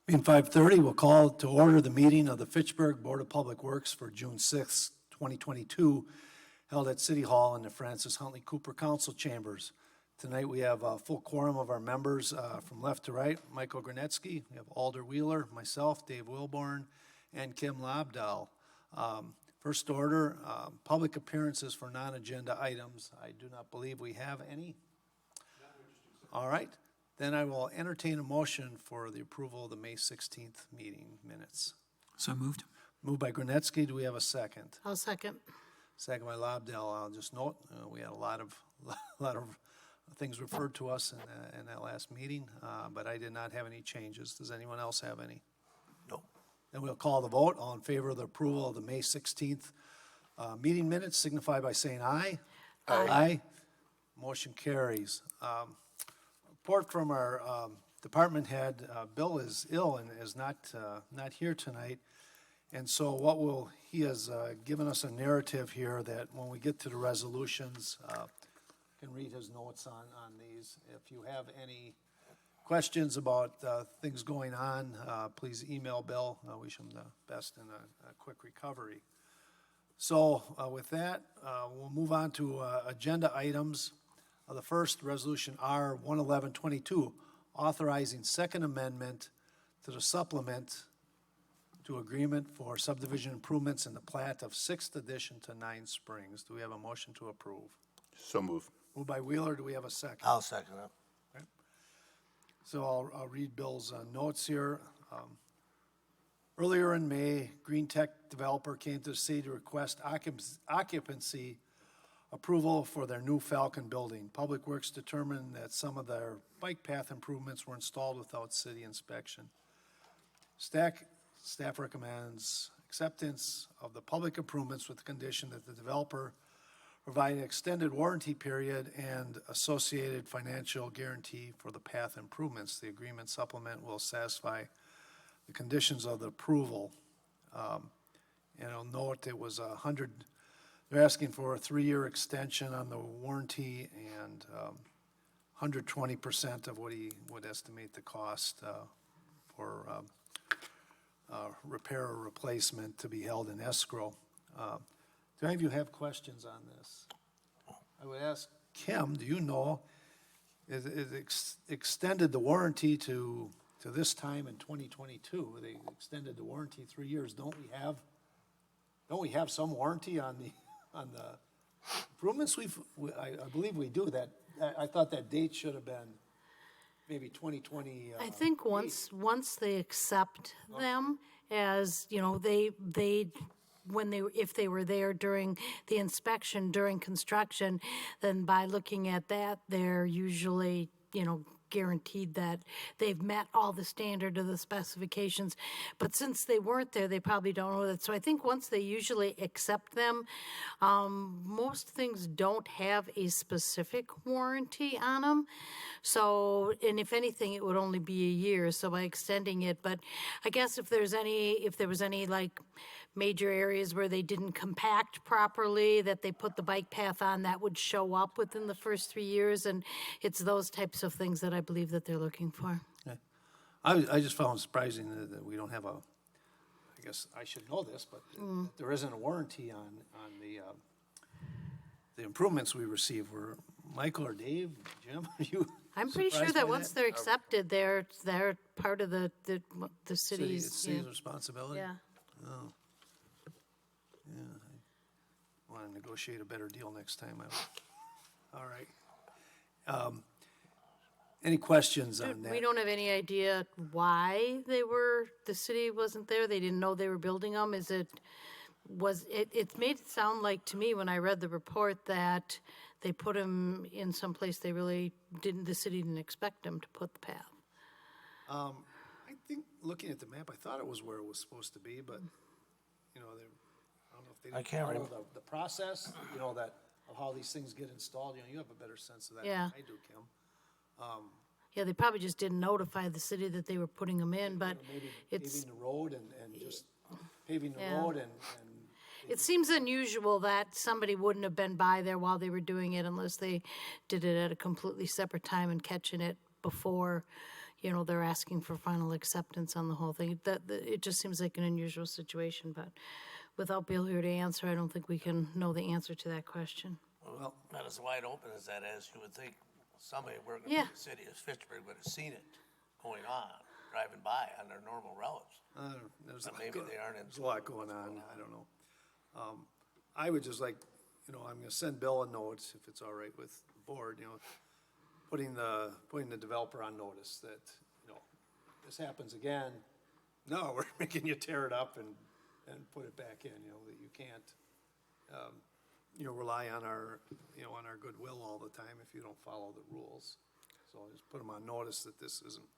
Being 5:30, we'll call to order the meeting of the Fitchburg Board of Public Works for June 6, 2022, held at City Hall in the Francis Huntley Cooper Council Chambers. Tonight, we have a full quorum of our members from left to right. Michael Granetsky, we have Alder Wheeler, myself, Dave Wilborn, and Kim Lobdell. First order, public appearances for non-agenda items. I do not believe we have any. All right. Then I will entertain a motion for the approval of the May 16th meeting minutes. So moved. Moved by Granetsky. Do we have a second? I'll second. Second by Lobdell. I'll just note, we had a lot of things referred to us in that last meeting, but I did not have any changes. Does anyone else have any? No. Then we'll call the vote. All in favor of the approval of the May 16th meeting minutes, signify by saying aye. Aye. Aye. Motion carries. Report from our department head, Bill is ill and is not here tonight. And so he has given us a narrative here that when we get to the resolutions, can read his notes on these. If you have any questions about things going on, please email Bill. Wish him the best in a quick recovery. So with that, we'll move on to agenda items. The first, Resolution R 11122, authorizing second amendment to the supplement to agreement for subdivision improvements in the plat of 6th addition to 9 Springs. Do we have a motion to approve? So move. Moved by Wheeler. Do we have a second? I'll second it. Okay. So I'll read Bill's notes here. Earlier in May, Green Tech developer came to the city to request occupancy approval for their new Falcon building. Public Works determined that some of their bike path improvements were installed without city inspection. Staff recommends acceptance of the public improvements with the condition that the developer provide an extended warranty period and associated financial guarantee for the path improvements. The agreement supplement will satisfy the conditions of the approval. And I'll note it was they're asking for a 3-year extension on the warranty and 120% of what he would estimate the cost for repair or replacement to be held in escrow. Do any of you have questions on this? I would ask Kim, do you know, it extended the warranty to this time in 2022. They extended the warranty 3 years. Don't we have some warranty on the improvements? I believe we do. That I thought that date should have been maybe 2020. I think once they accept them as, if they were there during the inspection, during construction, then by looking at that, they're usually, guaranteed that they've met all the standard of the specifications. But since they weren't there, they probably don't know that. So I think once they usually accept them, most things don't have a specific warranty on them. So, and if anything, it would only be a year. So by extending it, but I guess if there was any like major areas where they didn't compact properly, that they put the bike path on, that would show up within the first 3 years. And it's those types of things that I believe that they're looking for. Okay. I just found it surprising that we don't have I guess I should know this, but there isn't a warranty on the improvements we receive. Were Michael or Dave, Jim, are you? I'm pretty sure that once they're accepted, they're part of the city's. It's city's responsibility? Yeah. Oh. Yeah, I want to negotiate a better deal next time. All right. Any questions on that? We don't have any idea why the city wasn't there. They didn't know they were building them. It made it sound like to me when I read the report that they put them in some place they really didn't, the city didn't expect them to put the path. I think looking at the map, I thought it was where it was supposed to be, but, I don't know if they didn't follow the process, that of how these things get installed. You have a better sense of that Yeah. than I do, Kim. Yeah, they probably just didn't notify the city that they were putting them in, but Maybe it's, paving the road and just paving the Yeah. road and it seems unusual that somebody wouldn't have been by there while they were doing it unless they did it at a completely separate time and catching it before, they're asking for final acceptance on the whole thing. It just seems like an unusual situation, but without Bill here to answer, I don't think we can know the answer to that question. Well, not as wide open as that as you would think somebody working Yeah. for the city of Fitchburg would have seen it going on, driving by on their normal routes. There's But maybe they aren't in. There's a lot going on, I don't know. I would just like, I'm gonna send Bill a note, if it's all right with the board, putting the developer on notice that, this happens again. No, we're making you tear it up and put it back in, that you can't, rely on our goodwill all the time if you don't follow the rules. So just put them on notice that this isn't,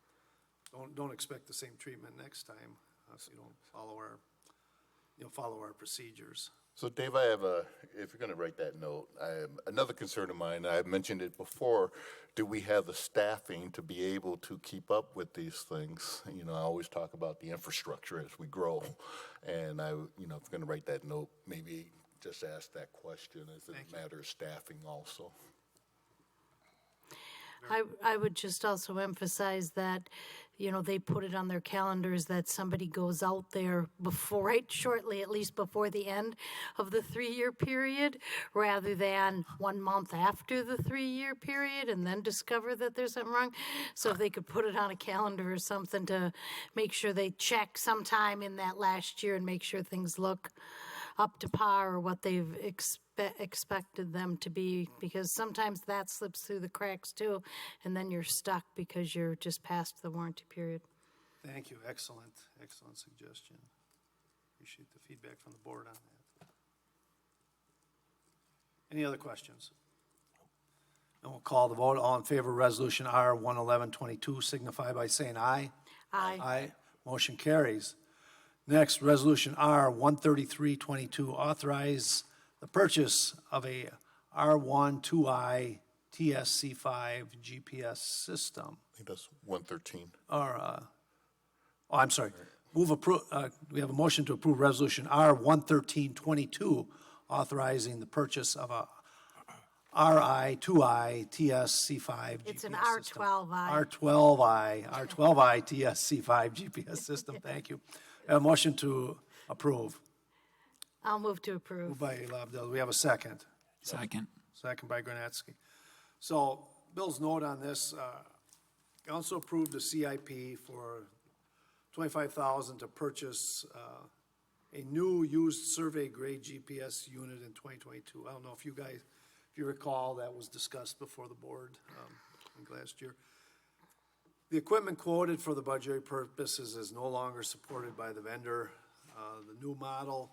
don't expect the same treatment next time, so you don't follow our procedures. So Dave, if you're gonna write that note, another concern of mine, I've mentioned it before, do we have the staffing to be able to keep up with these things? I always talk about the infrastructure as we grow, and if you're gonna write that note, maybe just ask that question, is it a matter of staffing also? I would just also emphasize that, they put it on their calendars that somebody goes out there before, right, shortly, at least before the end of the 3-year period, rather than 1 month after the 3-year period and then discover that there's something wrong. So if they could put it on a calendar or something to make sure they check sometime in that last year and make sure things look up to par or what they've expected them to be, because sometimes that slips through the cracks too, and then you're stuck because you're just past the warranty period. Thank you, excellent suggestion. Appreciate the feedback from the board on that. Any other questions? And we'll call the vote. All in favor of Resolution R 11122 signify by saying aye. Aye. Aye. Motion carries. Next, Resolution R 13322, authorize the purchase of a R12I TSC5 GPS system. I think that's 113. I'm sorry. We have a motion to approve Resolution R 11322, authorizing the purchase of a RI2I TSC5 GPS It's an system. R12I. R12I TSC5 GPS system, thank you. A motion to approve. I'll move to approve. Moved by Lobdell. We have a second. Second. Second by Gronetsky. So Bill's note on this, council approved a CIP for $25,000 to purchase a new used survey grade GPS unit in 2022. I don't know if you recall, that was discussed before the board, I think last year. The equipment quoted for the budgetary purposes is no longer supported by the vendor. The new model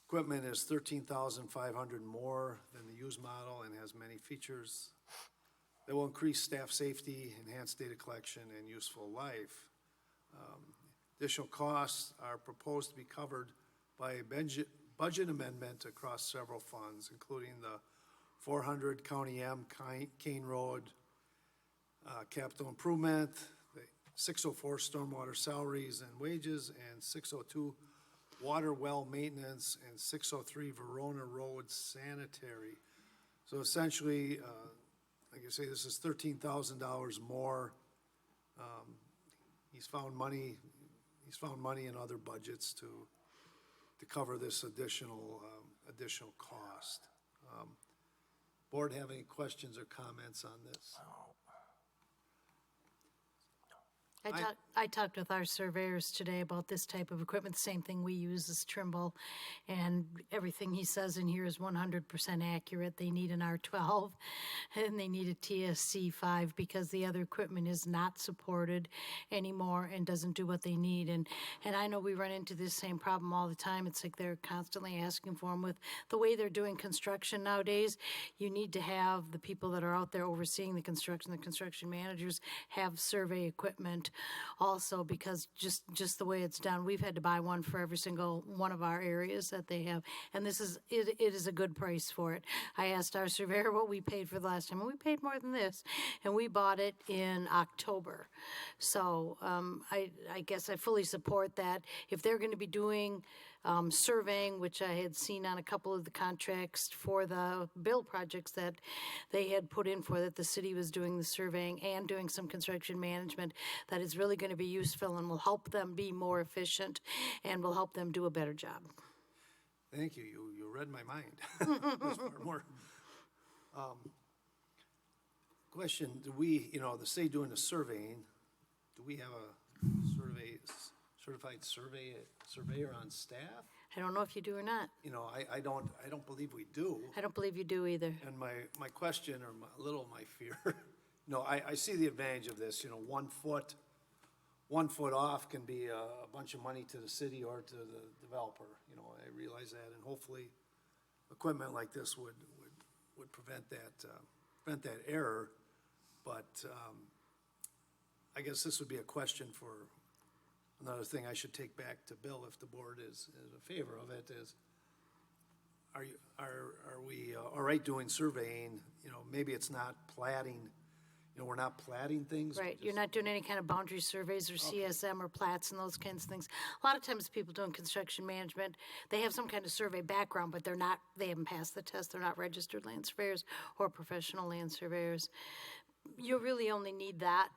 equipment is $13,500 more than the used model and has many features that will increase staff safety, enhance data collection, and useful life. Additional costs are proposed to be covered by a budget amendment across several funds, including the 400 County M Kane Road capital improvement, the 604 stormwater salaries and wages, and 602 water well maintenance, and 603 Verona Road sanitary. So essentially, like I say, this is $13,000 more. He's found money in other budgets to cover this additional cost. Board have any questions or comments on this? I talked with our surveyors today about this type of equipment. The same thing we use is Trimble, and everything he says in here is 100% accurate. They need an R12, and they need a TSC5 because the other equipment is not supported anymore and doesn't do what they need. And I know we run into this same problem all the time. It's like they're constantly asking for them. With the way they're doing construction nowadays, you need to have the people that are out there overseeing the construction managers, have survey equipment also, because just the way it's done, we've had to buy one for every single one of our areas that they have, and it is a good price for it. I asked our surveyor what we paid for the last time, and we paid more than this, and we bought it in October. So I guess I fully support that. If they're going to be doing surveying, which I had seen on a couple of the contracts for the bill projects that they had put in for, that the city was doing the surveying and doing some construction management, that is really going to be useful and will help them be more efficient and will help them do a better job. Thank you. You read my mind. There's far more. Question, do we, the city doing the surveying, do we have a certified surveyor on staff? I don't know if you do or not. I don't believe we do. I don't believe you do either. And my question, or my fear, I see the advantage of this, 1 foot off can be a bunch of money to the city or to the developer, I realize that, and hopefully equipment like this would prevent that error, but, I guess this would be a question for, another thing I should take back to Bill if the board is in favor of it, is, are we all right doing surveying? Maybe it's not platting, we're not platting things. Right, you're not doing any kind of boundary surveys or CSM or plats and those kinds of things. A lot of times people doing construction management, they have some kind of survey background, but they haven't passed the test. They're not registered land surveyors or professional land surveyors. You really only need that.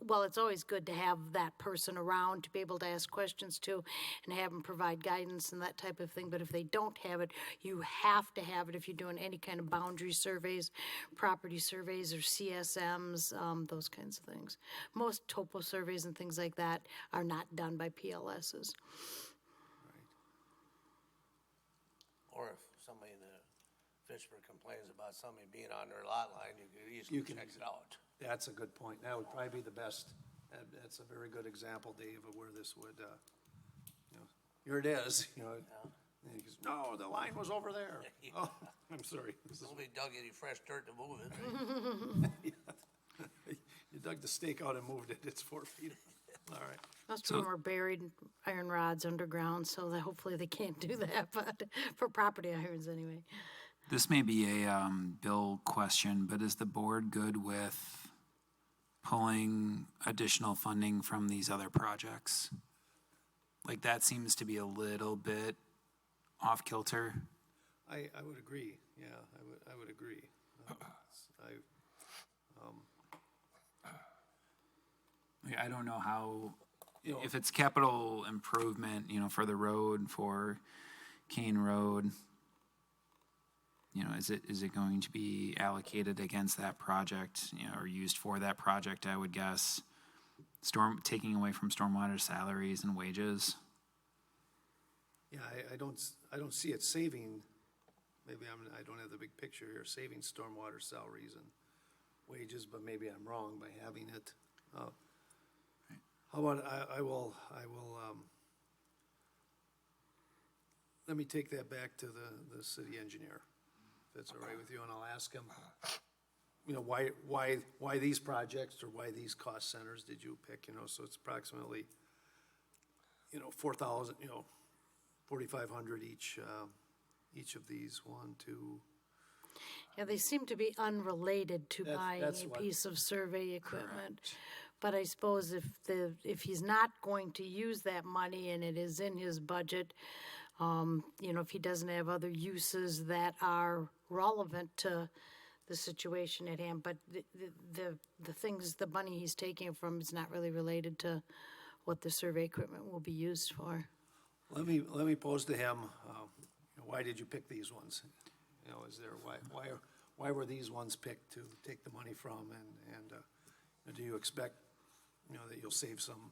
Well, it's always good to have that person around to be able to ask questions to and have them provide guidance and that type of thing. But if they don't have it, you have to have it if you're doing any kind of boundary surveys, property surveys, or CSMs, those kinds of things. Most topo surveys and things like that are not done by PLSs. Or if somebody in Fitchburg complains about somebody being on their lot line, you can easily check it out. That's a good point. That would probably be the best. That's a very good example, Dave, of where this would, here it is, and he goes, no, the line was over there. Yeah. Oh, I'm sorry. Nobody dug any fresh dirt to move it. You dug the stake out and moved it. It's 4 feet. All right. Most of them are buried iron rods underground, so that hopefully they can't do that, but for property irons anyway. This may be a Bill question, but is the board good with pulling additional funding from these other projects? Like, that seems to be a little bit off kilter. I would agree. Yeah, I would agree. I don't know how, You know- if it's capital improvement, for the road, for Kane Road, is it going to be allocated against that project, or used for that project, I would guess? Taking away from stormwater salaries and wages. Yeah, I don't see it saving, maybe I don't have the big picture here, saving stormwater salaries and wages, but maybe I'm wrong by having it. How about, I will, let me take that back to the city engineer, if that's all right with you, and I'll ask him, why these projects, or why these cost centers did you pick, so it's approximately, 4,000, 4,500 each of these, 1, 2. Yeah, they seem to be unrelated to buying that's a what- piece of survey equipment. But I suppose if he's not going to use that money and it is in his budget, if he doesn't have other uses that are relevant to the situation at hand, but the money he's taking from is not really related to what the survey equipment will be used for. Let me pose to him, why did you pick these ones? Is there, why were these ones picked to take the money from, and do you expect, that you'll save some,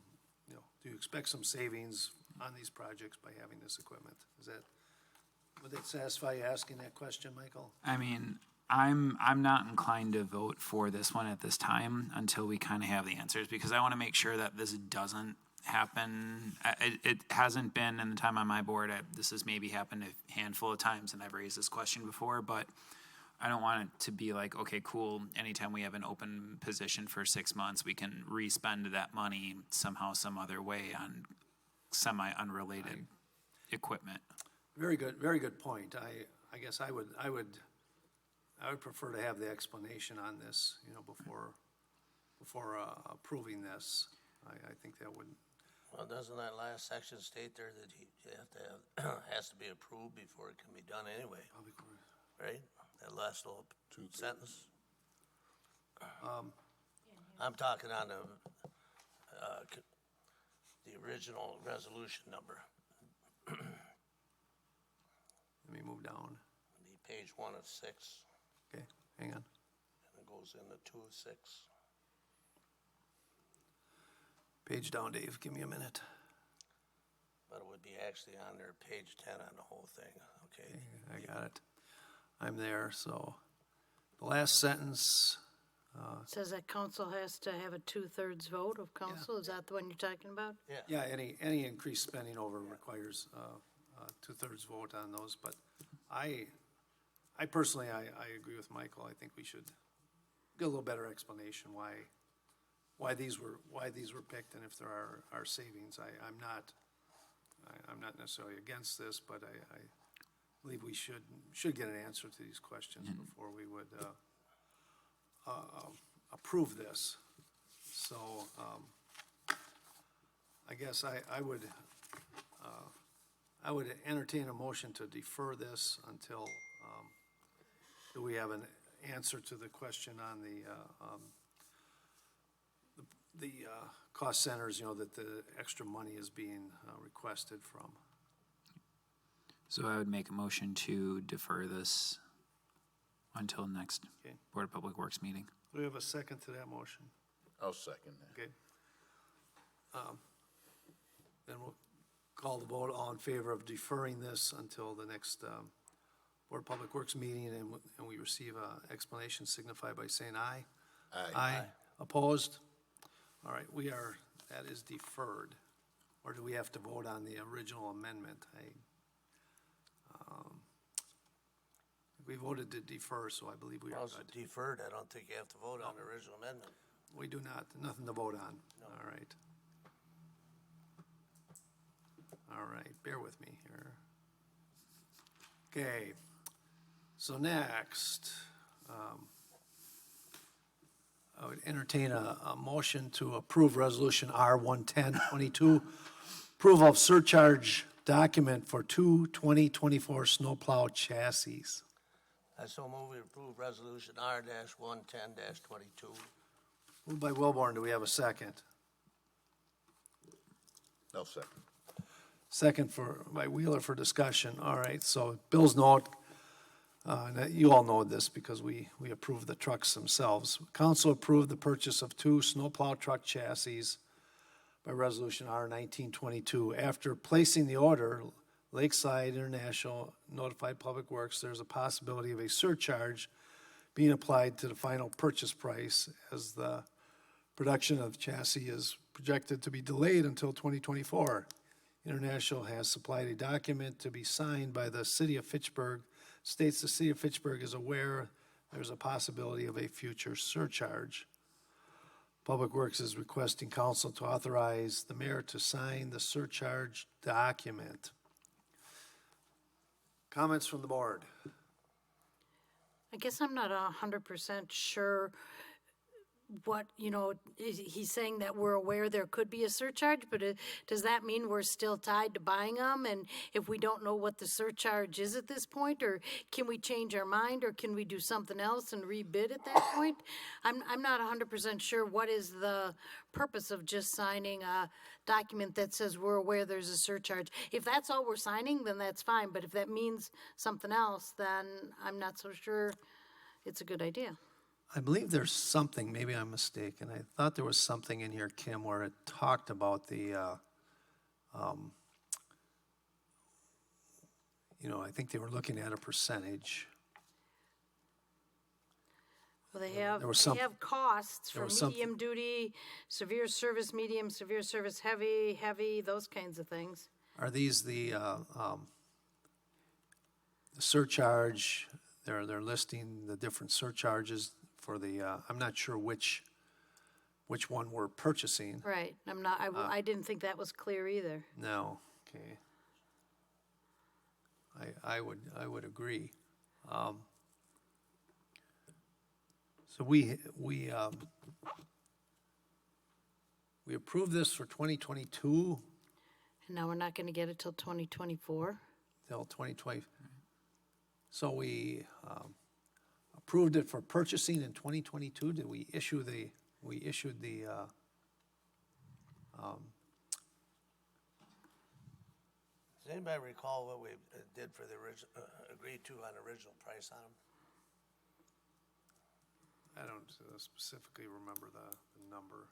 do you expect some savings on these projects by having this equipment? Would that satisfy you asking that question, Michael? I mean, I'm not inclined to vote for this one at this time until we kind of have the answers, because I want to make sure that this doesn't happen. It hasn't been in the time on my board. This has maybe happened a handful of times, and I've raised this question before, but I don't want it to be like, okay, cool, anytime we have an open position for 6 months, we can re-spend that money somehow, some other way on semi-unrelated equipment. Very good point. I guess I would prefer to have the explanation on this, before approving this. I think that would. Well, doesn't that last section state there that you have to have, has to be approved before it can be done anyway, right? That last little sentence? I'm talking on the original resolution number, Let me move down. the page 1 of 6, Okay, hang on. and it goes into 2 of 6. Page down, Dave, give me a minute. But it would be actually on there, page 10 on the whole thing, okay? I got it. I'm there, so the last sentence, Says that council has to have a 2/3 vote of council. Is that the one you're talking about? yeah, any increased spending over requires two-thirds vote on those, but I personally, I agree with Michael. I think we should get a little better explanation why these were picked, and if there are savings. I'm not necessarily against this, but I believe we should get an answer to these questions before we would approve this. So, I guess I would entertain a motion to defer this until, do we have an answer to the question on the cost centers, that the extra money is being requested from? So I would make a motion to defer this until next Okay. Board of Public Works meeting. Do we have a second to that motion? I'll second that. Okay. Then we'll call the vote. All in favor of deferring this until the next Board of Public Works meeting, and we receive an explanation, signify by saying aye. Aye. Opposed? All right, that is deferred. Or do we have to vote on the original amendment? We voted to defer, so I believe we are Well, it's good. deferred, I don't think you have to vote on the original amendment. We do not, nothing to vote on. All right. All right, bear with me here. Okay, so next, I would entertain a motion to approve Resolution R-11022, approval of surcharge document for 2024 snowplow chassis. I so move we approve resolution R-110-22. Moved by Wilborn, do we have a second? No second. Second by Wheeler for discussion. All right, so Bill's note, and you all know this because we approved the trucks themselves. Council approved the purchase of 2 snowplow truck chassis by Resolution R-1922. After placing the order, Lakeside International notified Public Works there's a possibility of a surcharge being applied to the final purchase price as the production of chassis is projected to be delayed until 2024. International has supplied a document to be signed by the city of Fitchburg. States the city of Fitchburg is aware there's a possibility of a future surcharge. Public Works is requesting council to authorize the mayor to sign the surcharge document. Comments from the board? I guess I'm not 100% sure what, he's saying that we're aware there could be a surcharge, but does that mean we're still tied to buying them? And if we don't know what the surcharge is at this point, or can we change our mind, or can we do something else and rebid at that point? I'm not 100% sure what is the purpose of just signing a document that says we're aware there's a surcharge. If that's all we're signing, then that's fine, but if that means something else, then I'm not so sure it's a good idea. I believe there's something, maybe I'm mistaken, I thought there was something in here, Kim, where it talked about the, I think they were looking at a percentage. Well, they There was have costs there for was something- medium duty, severe service, medium, severe service, heavy, those kinds of things. Are these the surcharge, they're listing the different surcharges for the, I'm not sure which one we're purchasing. Right, I didn't think that was clear either. No, okay. I would agree. So we approved this for 2022. And now we're not gonna get it till 2024? till 2020. So we approved it for purchasing in 2022. Did we issue we issued the, Does anybody recall what we did for the original, agreed to on original price on them? I don't specifically remember the number.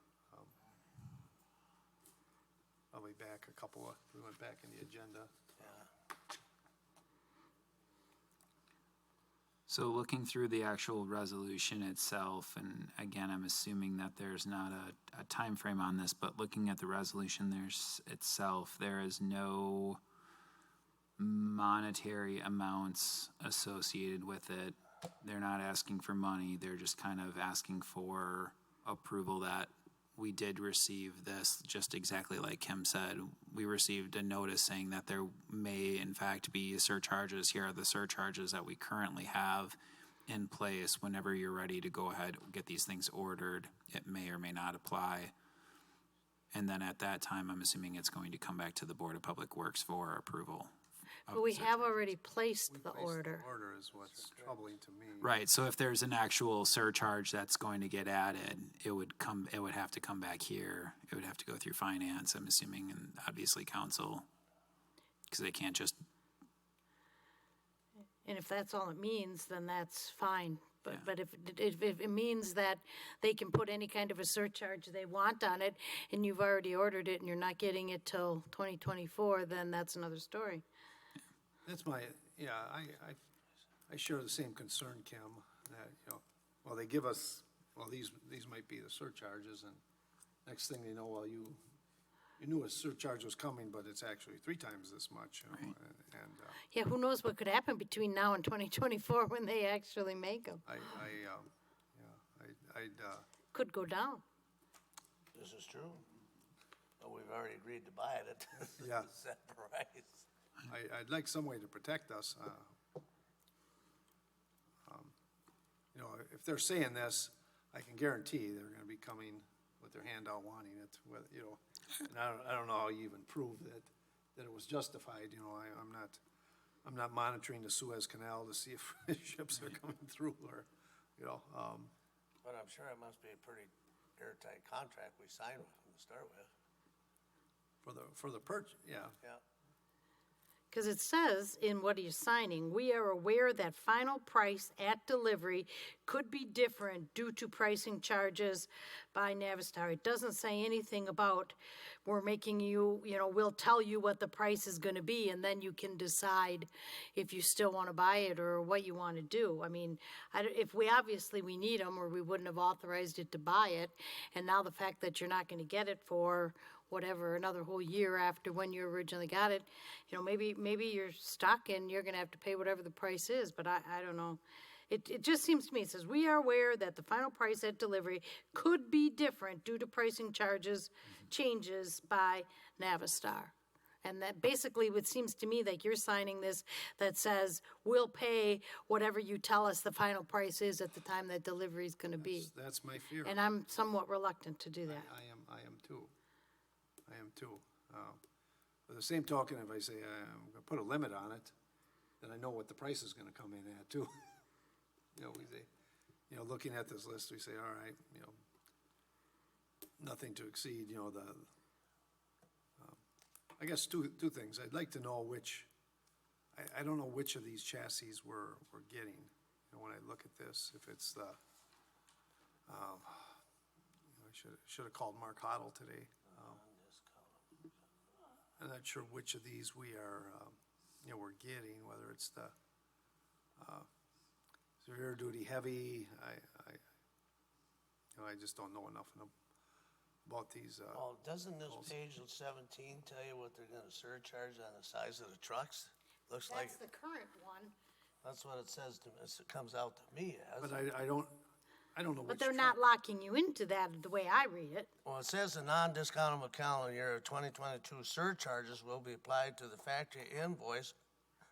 Probably back we went back in the agenda. Yeah. So looking through the actual resolution itself, and again, I'm assuming that there's not a time frame on this, but looking at the resolution itself, there is no monetary amounts associated with it. They're not asking for money, they're just kind of asking for approval that we did receive this, just exactly like Kim said. We received a notice saying that there may in fact be surcharges. Here are the surcharges that we currently have in place. Whenever you're ready to go ahead, get these things ordered, it may or may not apply. And then at that time, I'm assuming it's going to come back to the Board of Public Works for approval. But we have already placed the order. Order is what's troubling to me. Right, so if there's an actual surcharge that's going to get added, it would have to come back here. It would have to go through finance, I'm assuming, and obviously council, because they can't just, And if that's all it means, then that's fine. But if it means that they can put any kind of a surcharge they want on it, and you've already ordered it and you're not getting it till 2024, then that's another story. That's my, yeah, I share the same concern, Kim, that, well, they give us, well, these might be the surcharges, and next thing you know, well, you knew a surcharge was coming, but it's actually 3 times this much, and Yeah, who knows what could happen between now and 2024 when they actually make them. Could go down. This is true. But we've already agreed to buy it at Yeah. set price. I'd like some way to protect us. If they're saying this, I can guarantee they're gonna be coming with their hand out wanting it, and I don't know how you even prove that it was justified, I'm not monitoring the Suez Canal to see if ships are coming through, or, But I'm sure it must be a pretty airtight contract we signed with them to start with. for the purchase, yeah. Yeah. Because it says in what he's signing, we are aware that final price at delivery could be different due to pricing charges by Navistar. It doesn't say anything about, we're making you, we'll tell you what the price is gonna be, and then you can decide if you still wanna buy it or what you wanna do. I mean, if we need them, or we wouldn't have authorized it to buy it, and now the fact that you're not gonna get it for whatever, another whole year after when you originally got it, maybe you're stuck and you're gonna have to pay whatever the price is, but I don't know. It just seems to me, it says, we are aware that the final price at delivery could be different due to pricing changes by Navistar. And that basically, it seems to me like you're signing this that says, we'll pay whatever you tell us the final price is at the time that delivery is gonna be. That's my fear. And I'm somewhat reluctant to do that. I am too. By the same token, if I say I'm gonna put a limit on it, then I know what the price is gonna come in at too. We say, looking at this list, we say, all right, nothing to exceed, I guess two things. I'd like to know I don't know which of these chassis we're getting, when I look at this, if it's the, I should have called Mark Hoddle today. I'm not sure which of these we are, we're getting, whether it's the severe duty heavy. I just don't know enough about these. Well, doesn't this page 17 tell you what they're gonna surcharge on the size of the trucks? Looks like, That's the current one. that's what it says to me, it comes out to me as. But I don't know which. But they're not locking you into that the way I read it. Well, it says the non-discountable calendar year of 2022 surcharges will be applied to the factory invoice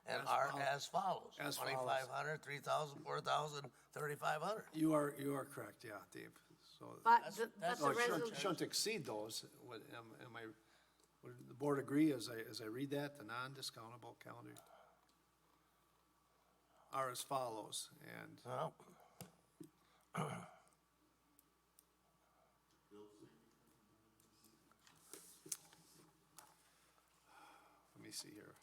and are as follows. As follows. 2,500, 3,000, 4,000, 3,500. You are correct, yeah, Dave. So, But That's- the that's no, resolution, shouldn't exceed those. Am I Would the board agree as I read that, the non-discountable calendar are as follows, and Well, let me see here.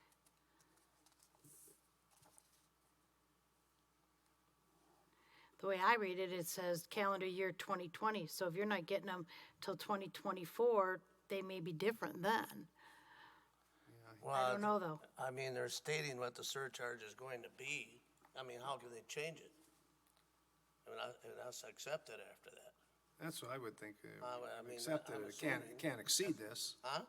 The way I read it, it says calendar year 2020. So if you're not getting them till 2024, they may be different then. I don't know, though. I mean, they're stating what the surcharge is going to be. I mean, how can they change it? I mean, it has to accept it after that. That's what I would think. I mean, Accept I'm it, it assuming- can't exceed this. Huh?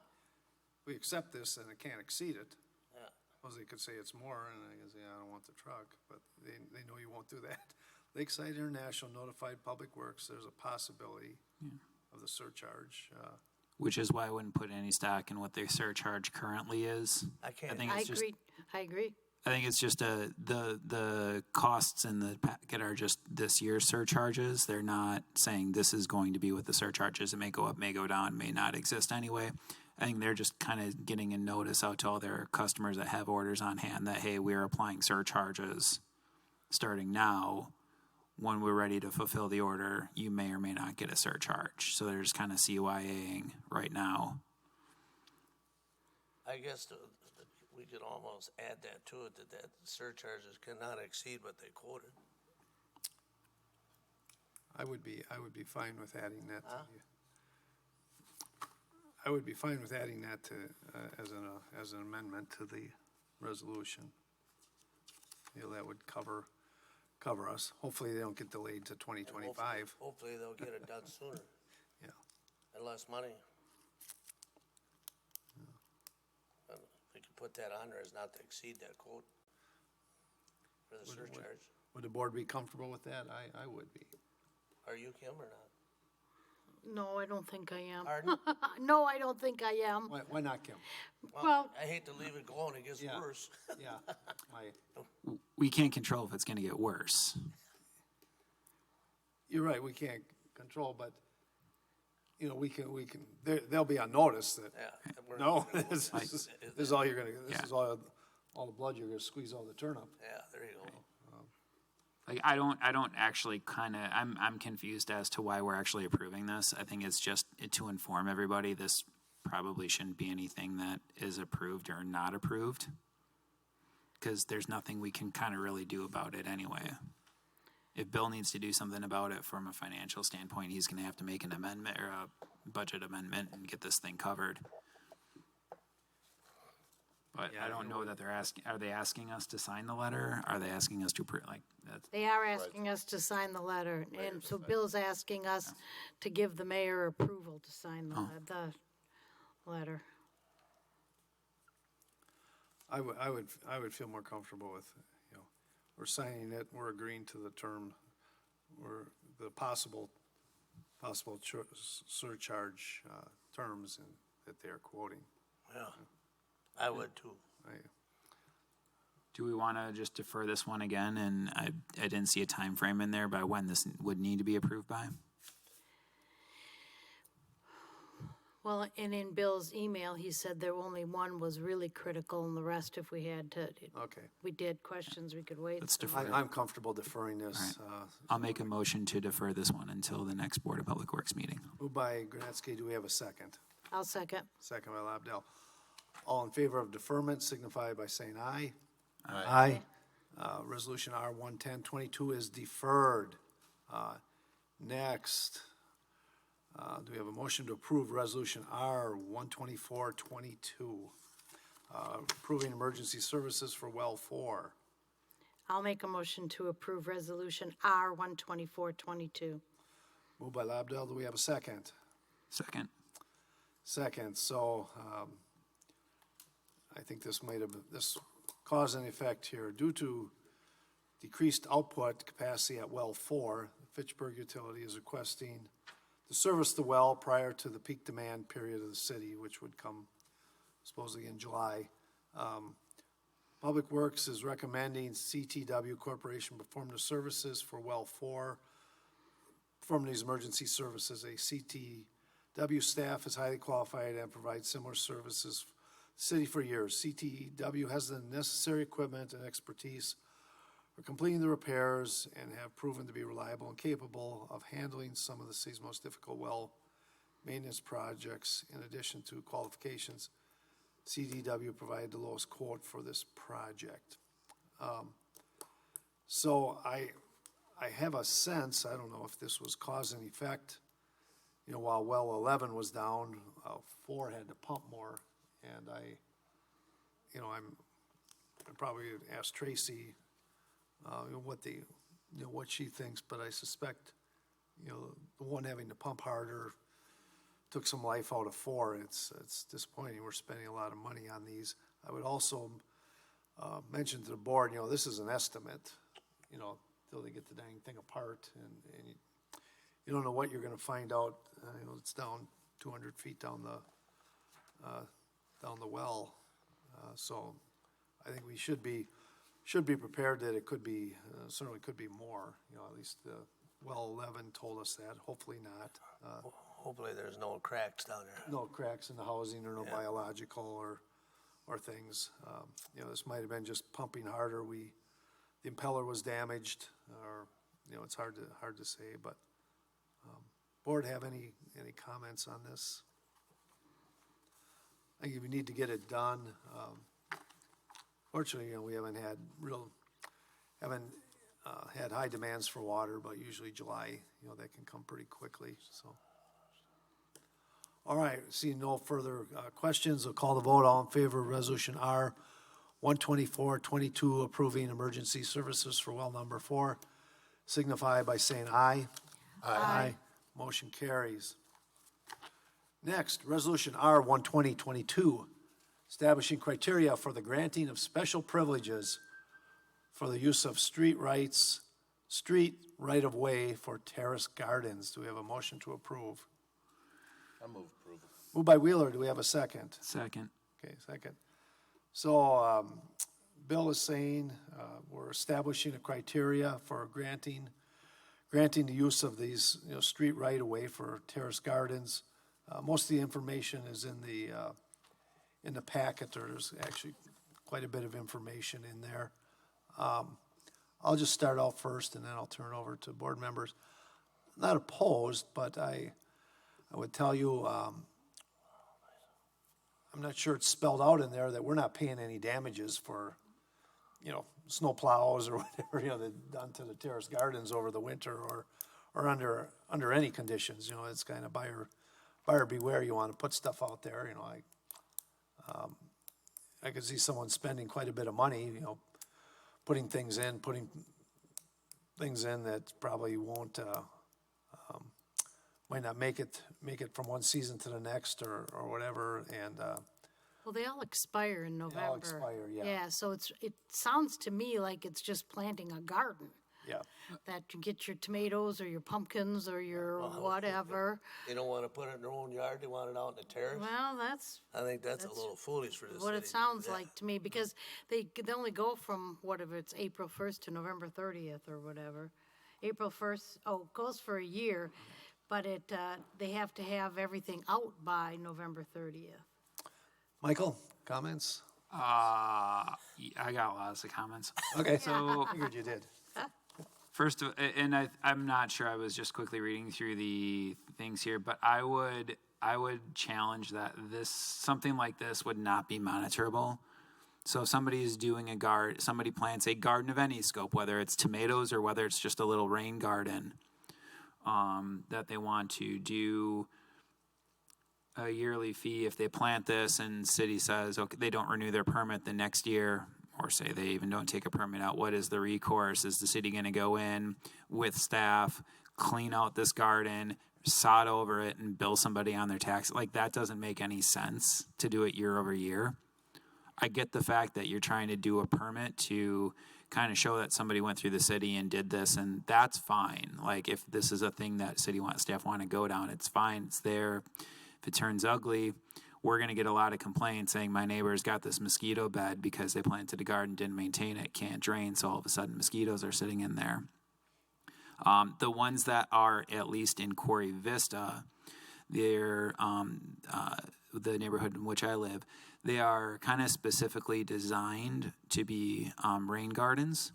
We accept this and it can't exceed it. Yeah. Suppose they could say it's more, and I can say, I don't want the truck, but they know you won't do that. Lakeside International notified Public Works, there's a possibility of the surcharge. Which is why I wouldn't put any stock in what their surcharge currently is. I can't. think I it's just- agree. I agree. I think it's just the costs in the packet are just this year's surcharges. They're not saying this is going to be what the surcharges. It may go up, may go down, may not exist anyway. I think they're just kind of getting a notice out to all their customers that have orders on hand that, hey, we're applying surcharges starting now. When we're ready to fulfill the order, you may or may not get a surcharge. So they're just kind of CYAing right now. I guess we could almost add that to it, that surcharges cannot exceed what they quoted. I would be fine with adding that to I would be fine with adding that to, as an amendment to the resolution. That would cover us. Hopefully they don't get delayed to 2025. Hopefully they'll get it done sooner Yeah. and less money. We could put that on there as not to exceed that quote for the surcharge. Would the board be comfortable with that? I would be. Are you, Kim, or not? No, I don't think I am. Pardon? No, I don't think I am. Why not, Kim? Well, I hate to leave it go and it gets Yeah. worse. Yeah. We can't control if it's going to get worse. You're right, we can't control, but, we can, they'll be on notice that, Yeah. no, this is all you're gonna, this Yeah. is all the blood you're gonna squeeze all the turnip. Yeah, there you go. Like I don't actually I'm confused as to why we're actually approving this. I think it's just to inform everybody this probably shouldn't be anything that is approved or not approved. Because there's nothing we can kind of really do about it anyway. If Bill needs to do something about it from a financial standpoint, he's going to have to make an amendment or a budget amendment and get this thing covered. But I don't know that they're asking. Are they asking us to sign the letter? Are they asking us to that's they are asking us to sign the letter, and so Bill's asking us to give the mayor approval to sign the letter. I would feel more comfortable with, we're signing it, we're agreeing to the term, or the possible surcharge, terms that they're quoting. Yeah, I would too. Do we want to just defer this one again? And I didn't see a time frame in there by when this would need to be approved by. Well, and in Bill's email, he said there only one was really critical, and the rest, if we had to, Okay. we did questions, we could wait. Let's defer. I'm comfortable deferring this. I'll make a motion to defer this one until the next Board of Public Works meeting. Moved by Granetsky, do we have a second? I'll second. Second by Lobdell. All in favor of deferment signify by saying aye. Aye. Resolution R 11022 is deferred. Next, do we have a motion to approve Resolution R 12422? Approving emergency services for well 4. I'll make a motion to approve Resolution R 12422. Moved by Lobdell, do we have a second? Second. Second, so, I think this cause and effect here. Due to decreased output capacity at well 4, Fitchburg Utility is requesting to service the well prior to the peak demand period of the city, which would come supposedly in July. Public Works is recommending CTW Corporation perform the services for well 4. Perform these emergency services. A CTW W staff is highly qualified and provides similar services to the city for years. CTW has the necessary equipment and expertise for completing the repairs and have proven to be reliable and capable of handling some of the city's most difficult well maintenance projects. In addition to qualifications, CDW provided the lowest quote for this project. So I have a sense, I don't know if this was cause and effect, you know, while well 11 was down, 4 had to pump more, and I probably asked Tracy, what she thinks, but I suspect, you know, the one having to pump harder took some life out of 4. It's disappointing. We're spending a lot of money on these. I would also mention to the board, you know, this is an estimate, you know, till they get the dang thing apart, and you don't know what you're gonna find out. You know, it's down 200 feet down the well. So I think we should be prepared that it could be, certainly could be more. You know, at least well 11 told us that, hopefully not. Hopefully there's no cracks down there. No cracks in the housing or no biological or things. You know, this might have been just pumping harder. The impeller was damaged, or, you know, it's hard to say, but, board have any comments on this? I think we need to get it done. Fortunately, you know, we haven't had high demands for water, but usually July, you know, that can come pretty quickly, so. All right, seeing no further questions, I'll call the vote. All in favor of Resolution R 124-22 approving emergency services for well number 4, signify by saying aye. Aye. Motion carries. Next, Resolution R 120-22, establishing criteria for the granting of special privileges for the use of street right-of-way for terrace gardens. Do we have a motion to approve? I move approval. Moved by Wheeler, do we have a second? Second. Okay, second. So, Bill is saying, we're establishing a criteria for granting the use of these, you know, street right-of-way for terrace gardens. Most of the information is in the packet. There's actually quite a bit of information in there. I'll just start out first, and then I'll turn it over to board members. Not opposed, but I would tell you, I'm not sure it's spelled out in there that we're not paying any damages for, you know, snow plows or whatever, you know, that done to the terrace gardens over the winter or under any conditions. You know, it's kind of buyer beware. You want to put stuff out there, you know, I could see someone spending quite a bit of money, you know, putting things in that probably won't, might not make it from one season to the next or whatever, and, Well, they all expire in November. all expire, yeah. Yeah, so it sounds to me like it's just planting a garden, yeah. that you get your tomatoes or your pumpkins or your whatever. They don't wanna put it in their own yard, they want it out in the terrace. Well, that's I think that's a little foolish for this what city it to do sounds that. like to me, because they only go from, whatever, it's April 1st to November 30th or whatever. April 1st, it goes for a year, but they have to have everything out by November 30th. Michael, comments? I got lots of comments. Okay, So figured you did. first, and I'm not sure. I was just quickly reading through the things here, but I would challenge that something like this would not be monitorable. So if somebody is doing somebody plants a garden of any scope, whether it's tomatoes or whether it's just a little rain garden, that they want to do a yearly fee. If they plant this and city says, okay, they don't renew their permit the next year, or say they even don't take a permit out, what is the recourse? Is the city going to go in with staff, clean out this garden, sod over it, and bill somebody on their tax? Like, that doesn't make any sense to do it year over year. I get the fact that you're trying to do a permit to kind of show that somebody went through the city and did this, and that's fine. Like, if this is a thing that staff want to go down, it's fine, it's there. If it turns ugly, we're going to get a lot of complaints saying my neighbor's got this mosquito bed because they planted a garden, didn't maintain it, can't drain, so all of a sudden mosquitoes are sitting in there. The ones that are at least in Quarry Vista, they're, the neighborhood in which I live, they are kind of specifically designed to be rain gardens.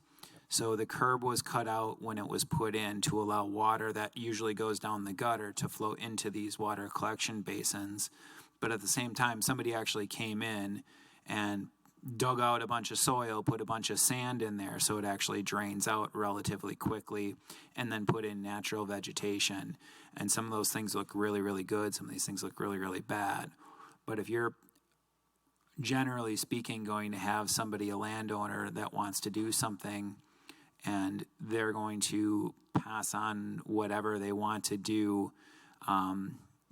So the curb was cut out when it was put in to allow water that usually goes down the gutter to flow into these water collection basins. But at the same time, somebody actually came in and dug out a bunch of soil, put a bunch of sand in there so it actually drains out relatively quickly, and then put in natural vegetation. And some of those things look really, really good. Some of these things look really, really bad. But if you're generally speaking going to have somebody, a landowner, that wants to do something, and they're going to pass on whatever they want to do,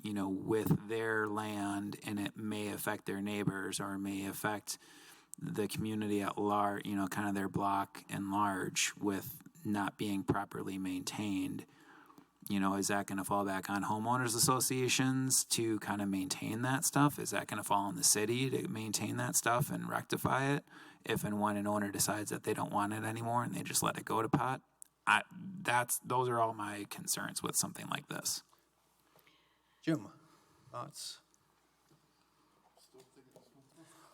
with their land, and it may affect their neighbors or may affect the community at large, kind of their block and large, with not being properly maintained. Is that going to fall back on homeowners associations to kind of maintain that stuff? Is that going to fall on the city to maintain that stuff and rectify it if and when an owner decides that they don't want it anymore and they just let it go to pot? Those are all my concerns with something like this. Jim, thoughts?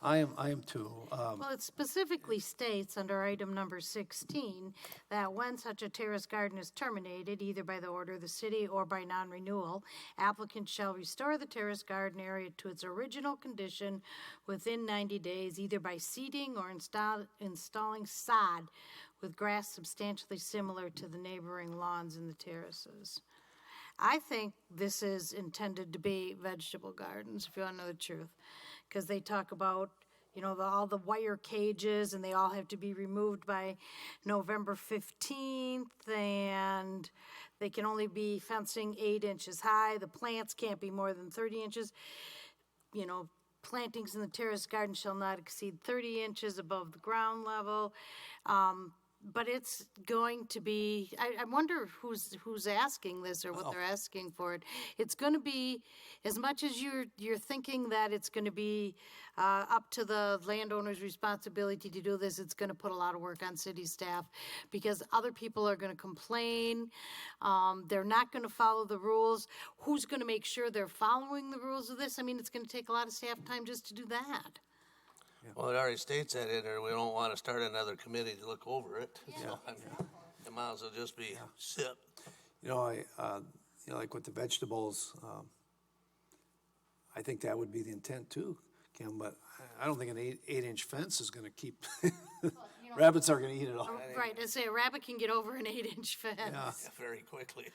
I am too. Well, it specifically states under item number 16 that when such a terrace garden is terminated, either by the order of the city or by non-renewal, applicant shall restore the terrace garden area to its original condition within 90 days, either by seeding or installing sod with grass substantially similar to the neighboring lawns in the terraces. I think this is intended to be vegetable gardens, if you want to know the truth, because they talk about, all the wire cages, and they all have to be removed by November 15th, and they can only be fencing 8 inches high. The plants can't be more than 30 inches. Plantings in the terrace garden shall not exceed 30 inches above the ground level. But it's going to be, I wonder who's asking this or what they're asking for it. It's going to be, as much as you're thinking that it's going to be up to the landowner's responsibility to do this, it's going to put a lot of work on city staff because other people are going to complain. They're not going to follow the rules. Who's going to make sure they're following the rules of this? I mean, it's going to take a lot of staff time just to do that. Well, it already states that in there, we don't want to start another committee to look over it. So, it might as well just be SIP. Like with the vegetables, I think that would be the intent too, Kim, but I don't think an 8-inch fence is gonna keep, rabbits are gonna eat it all. Right, I say a rabbit can get over an 8-inch fence. Yeah. Very quickly.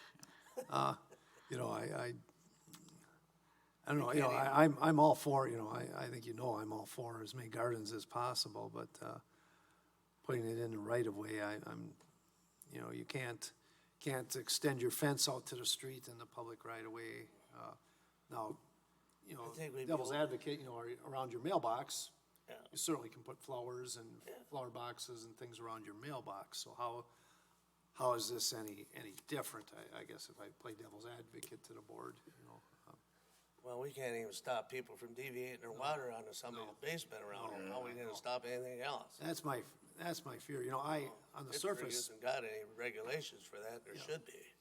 I don't know, I'm all for, I think I'm all for as many gardens as possible, but, putting it in the right of way, I'm, you can't extend your fence out to the street in the public right of way. Now, think we'd be devil's able- advocate, around your mailbox, Yeah. you certainly can put flowers and flower boxes and things around your mailbox, so how is this any different, I guess, if I play devil's advocate to the board, Well, we can't even stop people from deviating their water onto somebody's basement around here. How are we gonna stop anything else? That's my fear, on the Pittsburgh surface, hasn't got any regulations for that, there should be.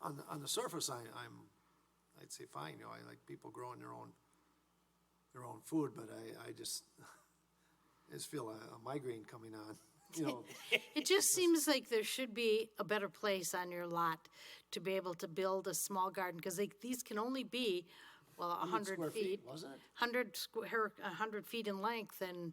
on the surface, I'd say fine, I like people growing their own food, but I just feel a migraine coming on, It just seems like there should be a better place on your lot to be able to build a small garden, because these can only be, 100 square feet. wasn't it? 100 feet in length and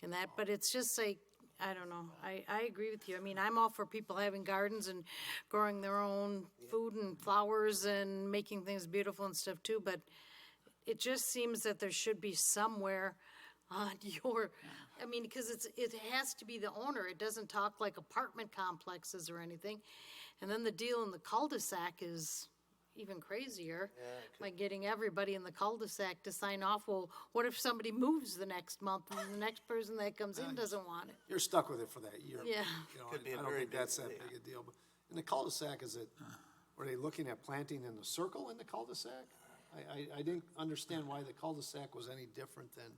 that, but it's just like, I don't know. I agree with you. I mean, I'm all for people having gardens and growing their own food and flowers and making things beautiful and stuff too, but it just seems that there should be somewhere on because it has to be the owner. It doesn't talk like apartment complexes or anything. And then the deal in the cul-de-sac is even crazier, like getting everybody in the cul-de-sac to sign off. Well, what if somebody moves the next month and the next person that comes in doesn't want it? You're stuck with it for that year. Yeah. Could be a I don't very think big that's that big a deal, but in the cul-de-sac, were they looking at planting in the circle in the cul-de-sac? I didn't understand why the cul-de-sac was any different than,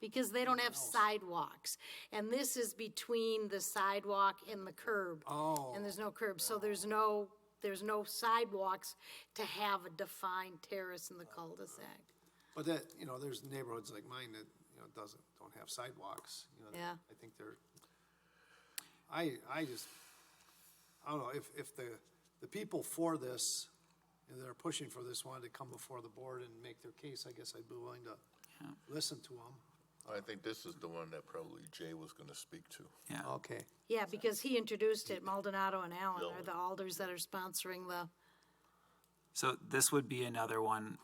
Because they don't have sidewalks. And this is between the sidewalk and the curb. Oh. And there's no curb, so there's no sidewalks to have a defined terrace in the cul-de-sac. But that, there's neighborhoods like mine that, don't have sidewalks, Yeah. I think they're, I don't know, if the people for this, and that are pushing for this wanted to come before the board and make their case, I guess I'd be willing to listen to them. I think this is the one that probably Jay was gonna speak to. Yeah. Okay. Yeah, because he introduced it, Maldonado and Allen are the alders that are sponsoring the, So this would be another one.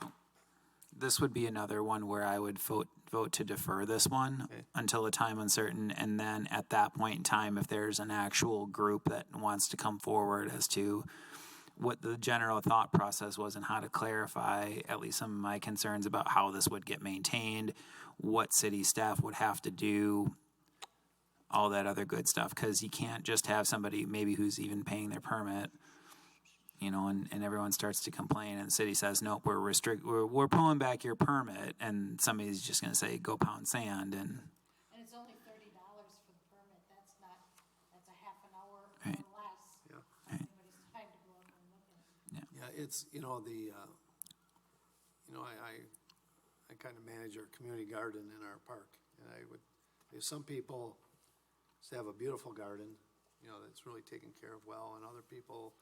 This would be another one where I would vote to defer this one until a time uncertain, and then at that point in time, if there's an actual group that wants to come forward as to what the general thought process was and how to clarify at least some of my concerns about how this would get maintained, what city staff would have to do, all that other good stuff, because you can't just have somebody maybe who's even paying their permit, and everyone starts to complain, and the city says, nope, we're pulling back your permit, and somebody's just gonna say, go pound sand, and. and it's only $30 for the permit, that's a half an hour Right. or less. Yeah. Anybody's time to go up and look at it. Yeah, it's, I kind of manage our community garden in our park, and there's some people have a beautiful garden, that's really taken care of well, and other people,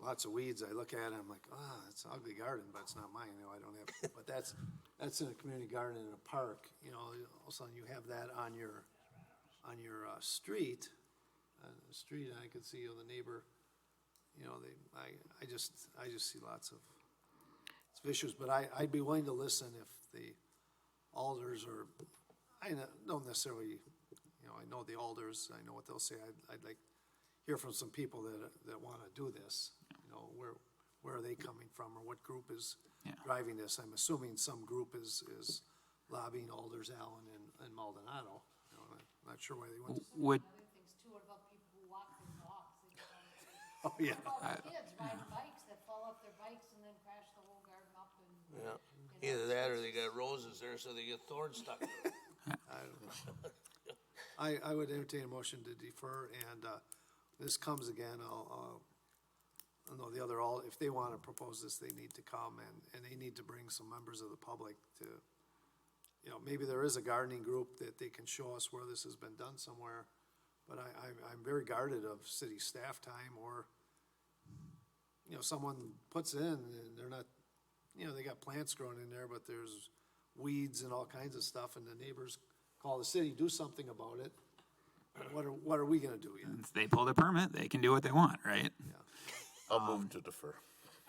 lots of weeds, I look at it, I'm like, it's an ugly garden, but it's not mine, I don't have, but that's in a community garden in a park, all of a sudden you have that on your street, and I could see, the neighbor, I just see lots of, it's vicious, but I'd be willing to listen if the alders are, I don't necessarily, I know the alders, I know what they'll say, I'd like hear from some people that want to do this, where are they coming from, or what group is driving this? I'm assuming some group is lobbying alders, Allen and Maldonado, I'm not sure why they went. Would, Other things too, what about people who walk their dogs? Oh, yeah. What about the kids riding bikes that fall off their bikes and then crash the whole garden up and. Yeah. Either that or they got roses there, so they get thorns stuck. I don't know. I would entertain a motion to defer, and this comes again, I know the other, if they want to propose this, they need to come, and they need to bring some members of the public to, maybe there is a gardening group that they can show us where this has been done somewhere, but I'm very guarded of city staff time, or, someone puts in, and they're not, they got plants growing in there, but there's weeds and all kinds of stuff, and the neighbors call the city, do something about it. What are we gonna do? if they pull the permit, they can do what they want, right? I'll move to defer.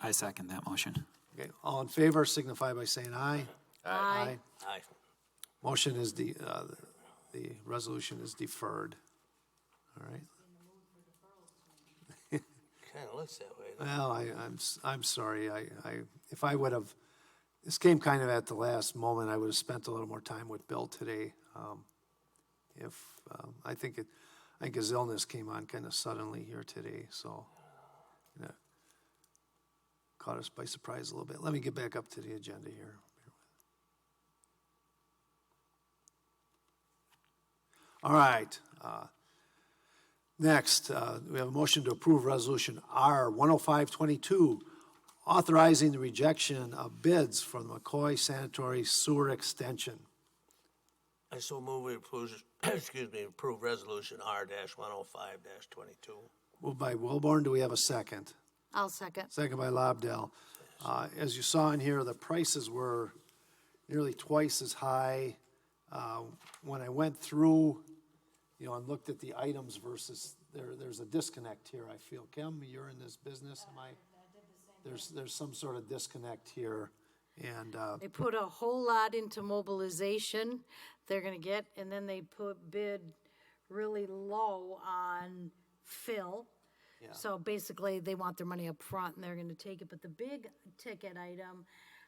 I second that motion. Okay, all in favor signify by saying aye. Aye. Aye. Motion is the resolution is deferred. All right. Kinda looks that way. Well, I'm sorry. If I would have, this came kind of at the last moment. I would have spent a little more time with Bill today. I think his illness came on kind of suddenly here today, so caught us by surprise a little bit. Let me get back up to the agenda here. All right. Next, we have a motion to approve Resolution R 10522, authorizing the rejection of bids for the McCoy Sanitary Sewer Extension. I so move we approve, approve resolution R-105-22. Moved by Wilborn. Do we have a second? I'll second. Second by Lobdell. As you saw in here, the prices were nearly twice as high. When I went through, and looked at the items versus, there's a disconnect here, I feel. Kim, you're in this business, there's some sort of disconnect here, and, They put a whole lot into mobilization they're gonna get, and then they bid really low on fill. Yeah. So basically, they want their money up front and they're gonna take it, but the big ticket item,